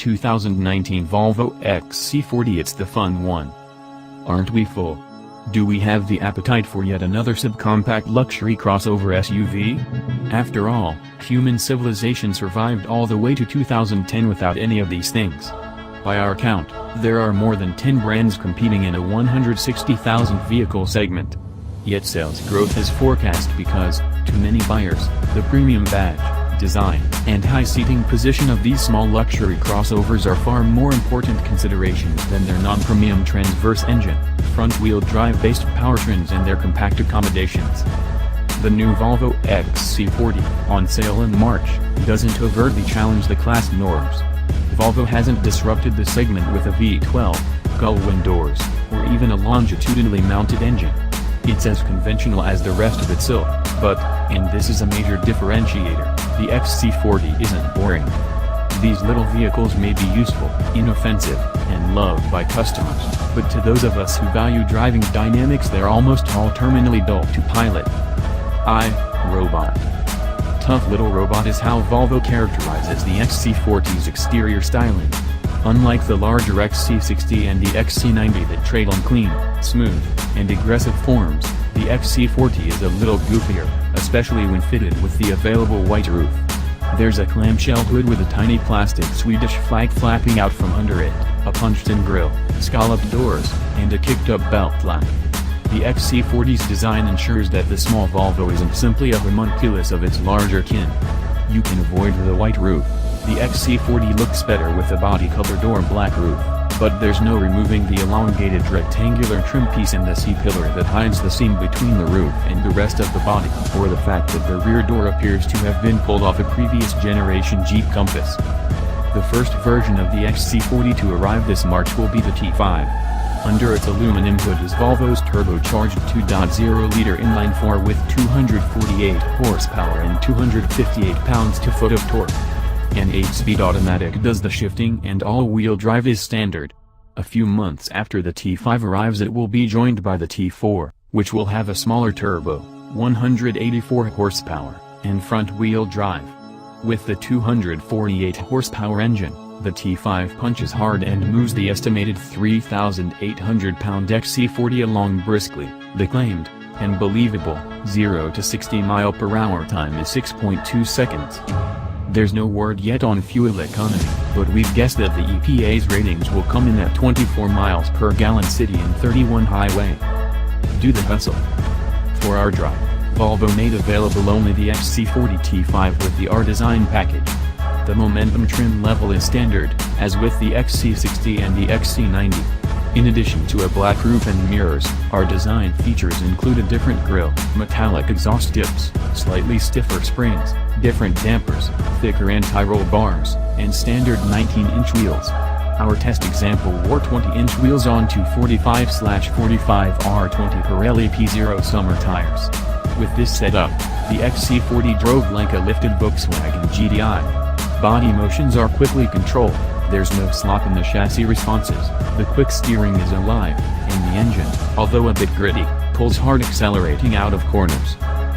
2019 Volvo XC40 It's the fun one. Aren't we full? Do we have the appetite for yet another subcompact luxury crossover SUV? After all, human civilization survived all the way to 2010 without any of these things. By our count, there are more than 10 brands competing in a 160,000 vehicle segment. Yet sales growth is forecast because, to many buyers, the premium badge, design, and high seating position of these small luxury crossovers are far more important considerations than their non-premium transverse engine, front-wheel drive-based powertrains and their compact accommodations. The new Volvo XC40, on sale in March, doesn't overtly challenge the class norms. Volvo hasn't disrupted the segment with a V12, gullwing doors, or even a longitudinally mounted engine. It's as conventional as the rest of its ilk, but, and this is a major differentiator, the XC40 isn't boring. These little vehicles may be useful, inoffensive, and loved by customers, but to those of us who value driving dynamics they're almost all terminally dull to pilot. Robot. Tough little robot is how Volvo characterizes the XC40's exterior styling. Unlike the larger XC60 and the XC90 that trade on clean, smooth, and aggressive forms, the XC40 is a little goofier, especially when fitted with the available white roof. There's a clamshell hood with a tiny plastic Swedish flag flapping out from under it, a punched-in grille, scalloped doors, and a kicked-up belt lamp. The XC40's design ensures that the small Volvo isn't simply a homunculus of its larger kin. You can avoid the white roof. The XC40 looks better with a body-colored or black roof, but there's no removing the elongated rectangular trim piece and the C-pillar that hides the seam between the roof and the rest of the body, or the fact that the rear door appears to have been pulled off a previous generation Jeep Compass. The first version of the XC40 to arrive this March will be the T5. Under its aluminum hood is Volvo's turbocharged 2.0-liter inline-4 with 248 horsepower and 258 pounds-to-foot of torque. An 8-speed automatic does the shifting and all-wheel drive is standard. A few months after the T5 arrives it will be joined by the T4, which will have a smaller turbo, 184 horsepower, and front-wheel drive. With the 248 horsepower engine, the T5 punches hard and moves the estimated 3,800-pound XC40 along briskly. The claimed, and believable, 0 to 60 mph time is 6.2 seconds. There's no word yet on fuel economy, but we've guessed that the EPA's ratings will come in at 24 miles per gallon city and 31 highway. Do the hustle. For our drive, Volvo made available only the XC40 T5 with the R design package. The momentum trim level is standard, as with the XC60 and the XC90. In addition to a black roof and mirrors, our design features include a different grille, metallic exhaust tips, slightly stiffer springs, different dampers, thicker anti-roll bars, and standard 19-inch wheels. Our test example wore 20-inch wheels onto 45/45 R20 Pirelli P0 summer tires. With this setup, the XC40 drove like a lifted Volkswagen GTI. Body motions are quickly controlled, there's no slop in the chassis responses, the quick steering is alive, and the engine, although a bit gritty, pulls hard accelerating out of corners.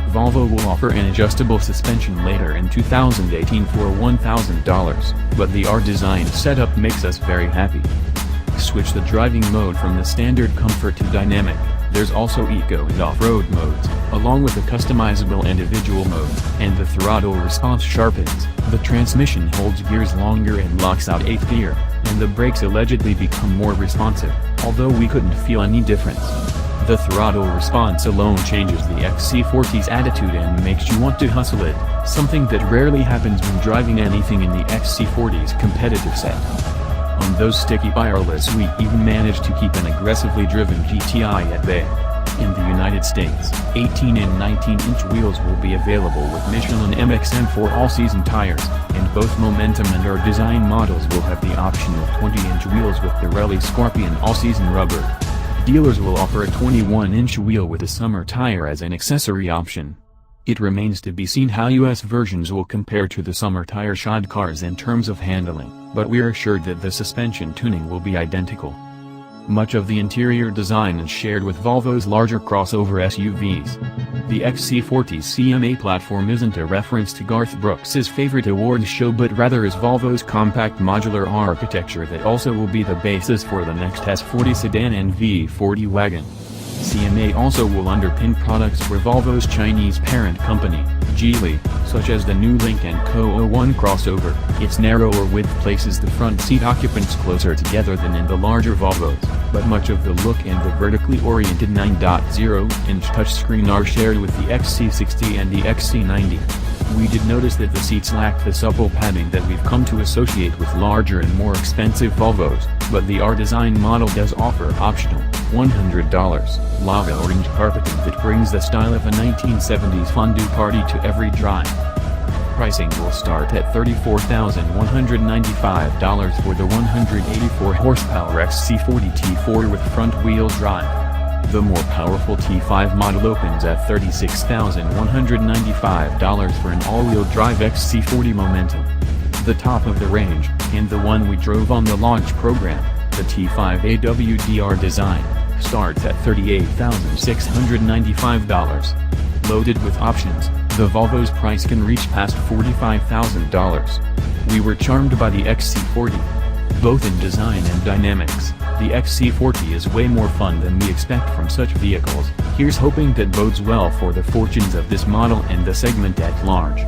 Volvo will offer an adjustable suspension later in 2018 for $1,000, but the R-design setup makes us very happy. Switch the driving mode from the standard comfort to dynamic. There's also eco and off-road modes, along with a customizable individual mode, and the throttle response sharpens, the transmission holds gears longer and locks out 8th gear, and the brakes allegedly become more responsive, although we couldn't feel any difference. The throttle response alone changes the XC40's attitude and makes you want to hustle it, something that rarely happens when driving anything in the XC40's competitive set. On those sticky wireless we even managed to keep an aggressively driven GTI at bay. In the United States, 18 and 19-inch wheels will be available with Michelin MXM4 all-season tires, and both Momentum and our design models will have the option of 20-inch wheels with Pirelli Scorpion all-season rubber. Dealers will offer a 21-inch wheel with a summer tire as an accessory option. It remains to be seen how US versions will compare to the summer tire-shod cars in terms of handling, but we're assured that the suspension tuning will be identical. Much of the interior design is shared with Volvo's larger crossover SUVs. The XC40 CMA platform isn't a reference to Garth Brooks's favorite awards show but rather is Volvo's compact modular architecture that also will be the basis for the next S40 sedan and V40 wagon. CMA also will underpin products for Volvo's Chinese parent company, Geely, such as the new Lynk & Co. 01 crossover. Its narrower width places the front seat occupants closer together than in the larger Volvos, but much of the look and the vertically oriented 9.0-inch touchscreen are shared with the XC60 and the XC90. We did notice that the seats lack the supple padding that we've come to associate with larger and more expensive Volvos, but the R-Design model does offer optional, $100, lava orange carpeting that brings the style of a 1970s fondue party to every drive. Pricing will start at $34,195 for the 184 horsepower XC40 T4 with front-wheel drive. The more powerful T5 model opens at $36,195 for an all-wheel drive XC40 Momentum. The top of the range, and the one we drove on the launch program, the T5 AWDR design, starts at $38,695. Loaded with options, the Volvo's price can reach past $45,000. We were charmed by the XC40. Both in design and dynamics, the XC40 is way more fun than we expect from such vehicles. Here's hoping that bodes well for the fortunes of this model and the segment at large.